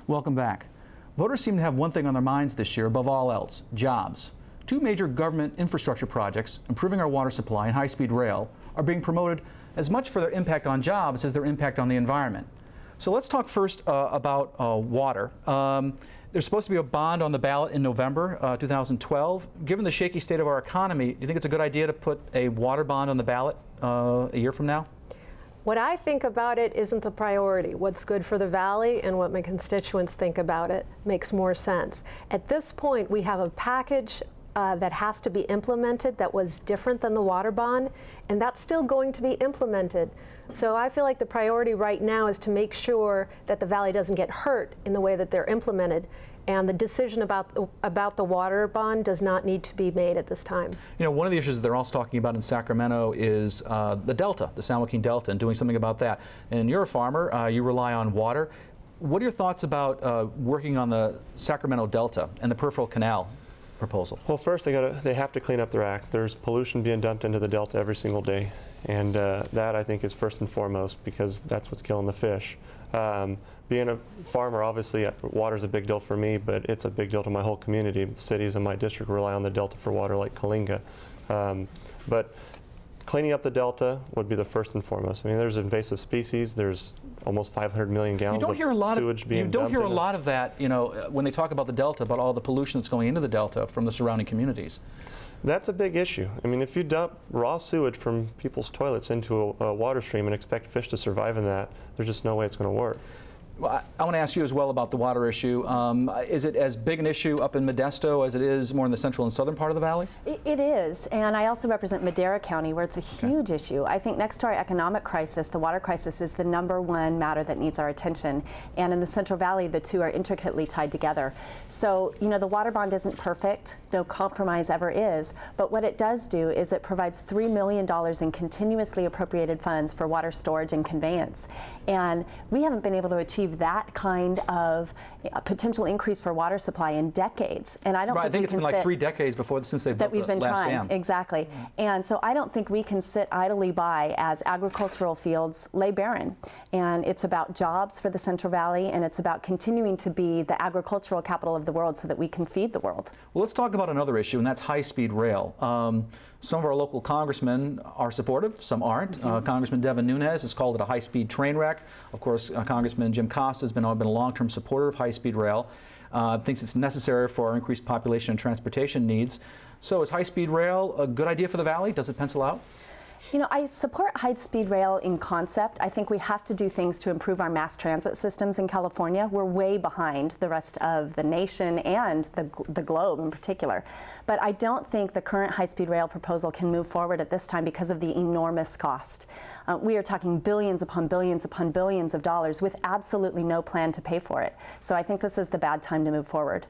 Welcome back. Voters seem to have one thing on their minds this year above all else: jobs. Two major government infrastructure projects, improving our water supply and high-speed rail, are being promoted as much for their impact on jobs as their impact on the environment. So let's talk first about water. There's supposed to be a bond on the ballot in November 2012. Given the shaky state of our economy, do you think it's a good idea to put a water bond on the ballot a year from now? What I think about it isn't the priority. What's good for the Valley and what my constituents think about it makes more sense. At this point, we have a package that has to be implemented that was different than the water bond, and that's still going to be implemented. So I feel like the priority right now is to make sure that the Valley doesn't get hurt in the way that they're implemented. And the decision about the water bond does not need to be made at this time. You know, one of the issues that they're also talking about in Sacramento is the Delta, the San Joaquin Delta, and doing something about that. And you're a farmer, you rely on water. What are your thoughts about working on the Sacramento Delta and the peripheral canal proposal? Well, first they have to clean up their act. There's pollution being dumped into the Delta every single day. And that, I think, is first and foremost, because that's what's killing the fish. Being a farmer, obviously, water's a big deal for me, but it's a big deal to my whole community. The cities in my district rely on the Delta for water, like Kalinga. But cleaning up the Delta would be the first and foremost. I mean, there's invasive species. There's almost 500 million gallons of sewage being dumped. You don't hear a lot of that, you know, when they talk about the Delta, about all the pollution that's going into the Delta from the surrounding communities. That's a big issue. I mean, if you dump raw sewage from people's toilets into a water stream and expect fish to survive in that, there's just no way it's going to work. Well, I want to ask you as well about the water issue. Is it as big an issue up in Modesto as it is more in the central and southern part of the valley? It is, and I also represent Madera County, where it's a huge issue. I think next to our economic crisis, the water crisis is the #1 matter that needs our attention. And in the Central Valley, the two are intricately tied together. So, you know, the water bond isn't perfect. No compromise ever is. But what it does do is it provides $3 million in continuously appropriated funds for water storage and conveyance. And we haven't been able to achieve that kind of potential increase for water supply in decades, and I don't think it's been like 3 decades since they've built the last dam. Exactly. And so I don't think we can sit idly by as agricultural fields lay barren. And it's about jobs for the Central Valley, and it's about continuing to be the agricultural capital of the world so that we can feed the world. Well, let's talk about another issue, and that's high-speed rail. Some of our local congressmen are supportive, some aren't. Congressman Devin Nunes has called it a high-speed train wreck. Of course, Congressman Jim Costa has been a long-term supporter of high-speed rail, thinks it's necessary for our increased population and transportation needs. So is high-speed rail a good idea for the Valley? Does it pencil out? You know, I support high-speed rail in concept. I think we have to do things to improve our mass transit systems in California. We're way behind the rest of the nation and the globe in particular. But I don't think the current high-speed rail proposal can move forward at this time because of the enormous cost. We are talking billions upon billions upon billions of dollars with absolutely no plan to pay for it. So I think this is the bad time to move forward.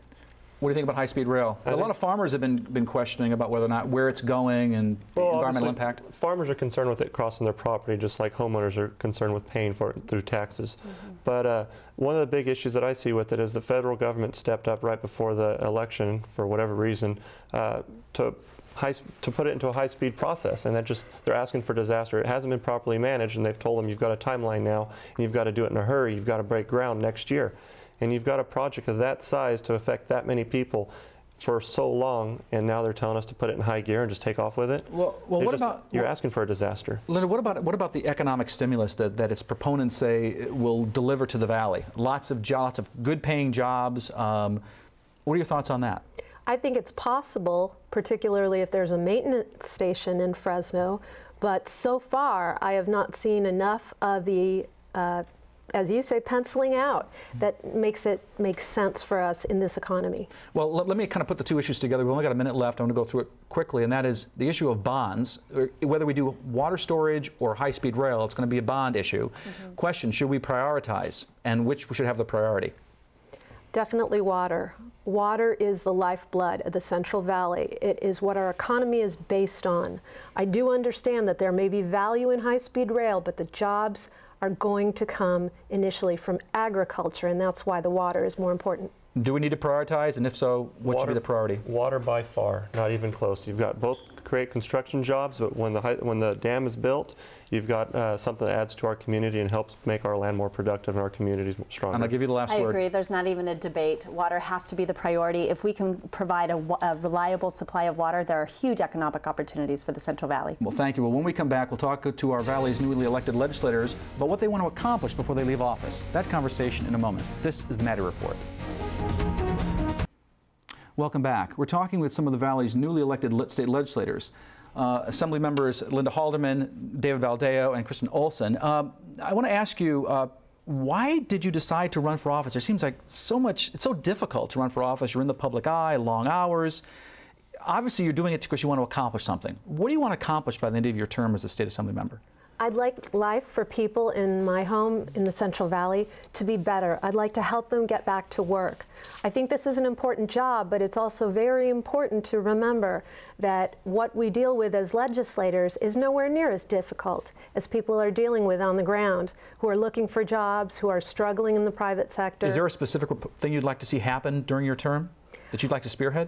What do you think about high-speed rail? A lot of farmers have been questioning about whether or not where it's going and the environmental impact. Farmers are concerned with it crossing their property, just like homeowners are concerned with paying for it through taxes. But one of the big issues that I see with it is the federal government stepped up right before the election, for whatever reason, to put it into a high-speed process, and they're asking for disaster. It hasn't been properly managed, and they've told them you've got a timeline now, and you've got to do it in a hurry. You've got to break ground next year. And you've got a project of that size to affect that many people for so long, and now they're telling us to put it in high gear and just take off with it. You're asking for a disaster. Linda, what about the economic stimulus that its proponents say will deliver to the Valley? Lots of jobs, of good-paying jobs. What are your thoughts on that? I think it's possible, particularly if there's a maintenance station in Fresno, but so far I have not seen enough of the as you say, penciling out that makes it make sense for us in this economy. Well, let me kind of put the two issues together. We've only got a minute left. I'm going to go through it quickly, and that is the issue of bonds. Whether we do water storage or high-speed rail, it's going to be a bond issue. Question, should we prioritize, and which should have the priority? Definitely water. Water is the lifeblood of the Central Valley. It is what our economy is based on. I do understand that there may be value in high-speed rail, but the jobs are going to come initially from agriculture, and that's why the water is more important. Do we need to prioritize, and if so, what should be the priority? Water by far, not even close. You've got both create construction jobs, but when the dam is built, you've got something that adds to our community and helps make our land more productive and our communities stronger. And I'll give you the last word. I agree. There's not even a debate. Water has to be the priority. If we can provide a reliable supply of water, there are huge economic opportunities for the Central Valley. Well, thank you. Well, when we come back, we'll talk to our Valley's newly elected legislators about what they want to accomplish before they leave office. That conversation in a moment. This is the Maddy Report. Welcome back. We're talking with some of the Valley's newly elected state legislators. Assembly members Linda Halderman, David Valdeo, and Kristin Olsen. I want to ask you, why did you decide to run for office? There seems like it's so difficult to run for office. You're in the public eye, long hours. Obviously, you're doing it because you want to accomplish something. What do you want to accomplish by the end of your term as a state assembly member? I'd like life for people in my home in the Central Valley to be better. I'd like to help them get back to work. I think this is an important job, but it's also very important to remember that what we deal with as legislators is nowhere near as difficult as people are dealing with on the ground, who are looking for jobs, who are struggling in the private sector. Is there a specific thing you'd like to see happen during your term that you'd like to spearhead?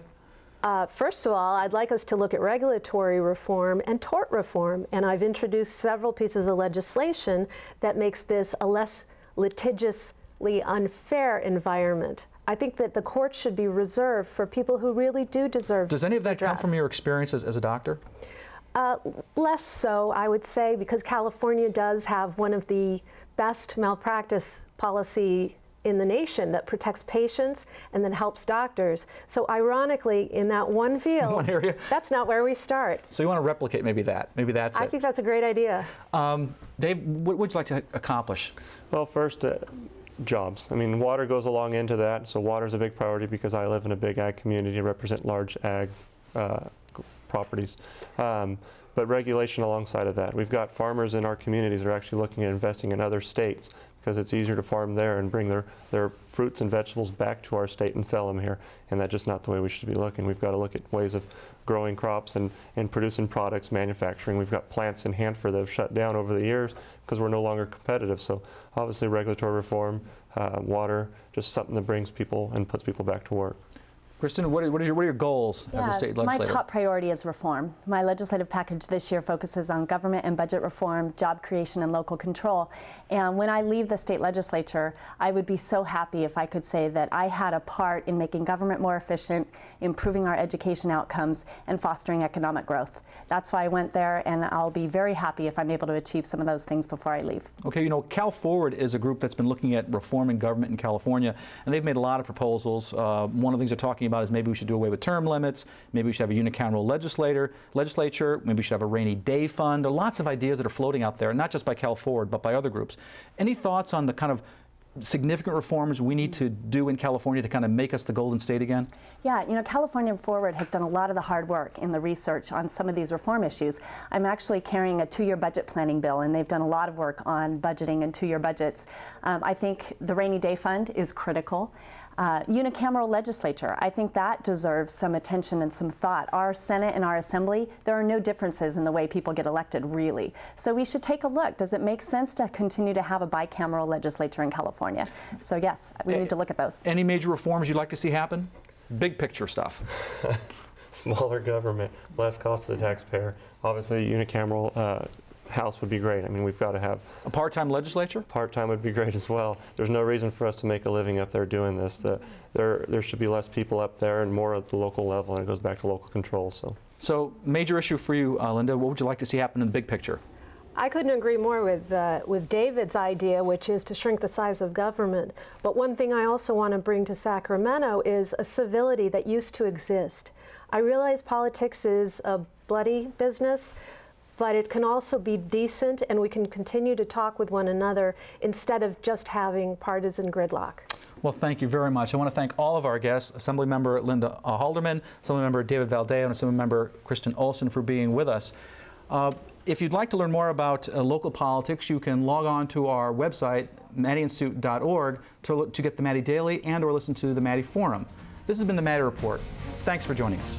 First of all, I'd like us to look at regulatory reform and tort reform, and I've introduced several pieces of legislation that makes this a less litigiously unfair environment. I think that the courts should be reserved for people who really do deserve redress. Does any of that come from your experiences as a doctor? Less so, I would say, because California does have one of the best malpractice policy in the nation that protects patients and that helps doctors. So ironically, in that one field, one area, that's not where we start. So you want to replicate maybe that. Maybe that's it. I think that's a great idea. Dave, what would you like to accomplish? Well, first, jobs. I mean, water goes along into that, so water is a big priority because I live in a big ag community and represent large ag properties. But regulation alongside of that. We've got farmers in our communities that are actually looking at investing in other states because it's easier to farm there and bring their fruits and vegetables back to our state and sell them here. And that's just not the way we should be looking. We've got to look at ways of growing crops and producing products, manufacturing. We've got plants in Hanford that have shut down over the years because we're no longer competitive. So obviously regulatory reform, water, just something that brings people and puts people back to work. Kristin, what are your goals as a state legislator? My top priority is reform. My legislative package this year focuses on government and budget reform, job creation, and local control. And when I leave the state legislature, I would be so happy if I could say that I had a part in making government more efficient, improving our education outcomes, and fostering economic growth. That's why I went there, and I'll be very happy if I'm able to achieve some of those things before I leave. Okay, you know, Cal Forward is a group that's been looking at reforming government in California, and they've made a lot of proposals. One of the things they're talking about is maybe we should do away with term limits, maybe we should have a unicameral legislature, maybe we should have a rainy day fund. There are lots of ideas that are floating out there, not just by Cal Forward, but by other groups. Any thoughts on the kind of significant reforms we need to do in California to kind of make us the golden state again? Yeah, you know, California Forward has done a lot of the hard work in the research on some of these reform issues. I'm actually carrying a 2-year budget planning bill, and they've done a lot of work on budgeting and 2-year budgets. I think the rainy day fund is critical. Unicameral legislature, I think that deserves some attention and some thought. Our Senate and our Assembly, there are no differences in the way people get elected, really. So we should take a look. Does it make sense to continue to have a bicameral legislature in California? So yes, we need to look at those. Any major reforms you'd like to see happen? Big picture stuff. Smaller government, less cost to the taxpayer. Obviously, unicameral House would be great. I mean, we've got to have a part-time legislature. Part-time would be great as well. There's no reason for us to make a living up there doing this. There should be less people up there and more at the local level, and it goes back to local control. So major issue for you, Linda. What would you like to see happen in the big picture? I couldn't agree more with David's idea, which is to shrink the size of government. But one thing I also want to bring to Sacramento is a civility that used to exist. I realize politics is a bloody business, but it can also be decent, and we can continue to talk with one another instead of just having partisan gridlock. Well, thank you very much. I want to thank all of our guests, Assemblymember Linda Halderman, Assemblymember David Valdeo, and Assemblymember Kristin Olsen for being with us. If you'd like to learn more about local politics, you can log on to our website, maddyinstitute.org, to get the Maddy Daily and or listen to the Maddy Forum. This has been the Maddy Report. Thanks for joining us.